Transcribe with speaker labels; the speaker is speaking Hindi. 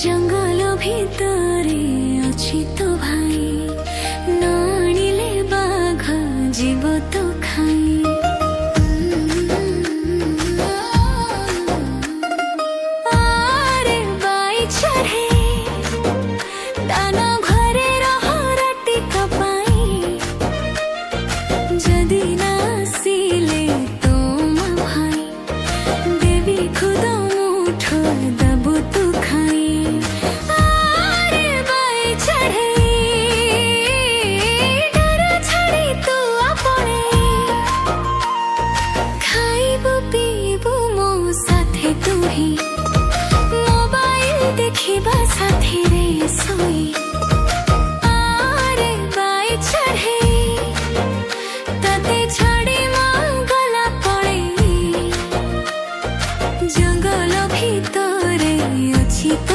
Speaker 1: जंगल भितरे अछि तो भाई नाणिले बाघ जीव तो खाई आरे बाई चढ़े दाना घरे रह राति कपाई जदि ना आसिले तो भाई देवी खुद मुठ दबु तू खाई मोबाइल देखिबा साथी रे सोई आरे बाई चढ़े तते छाड़ी गला पड़े जंगल भितरे अछि।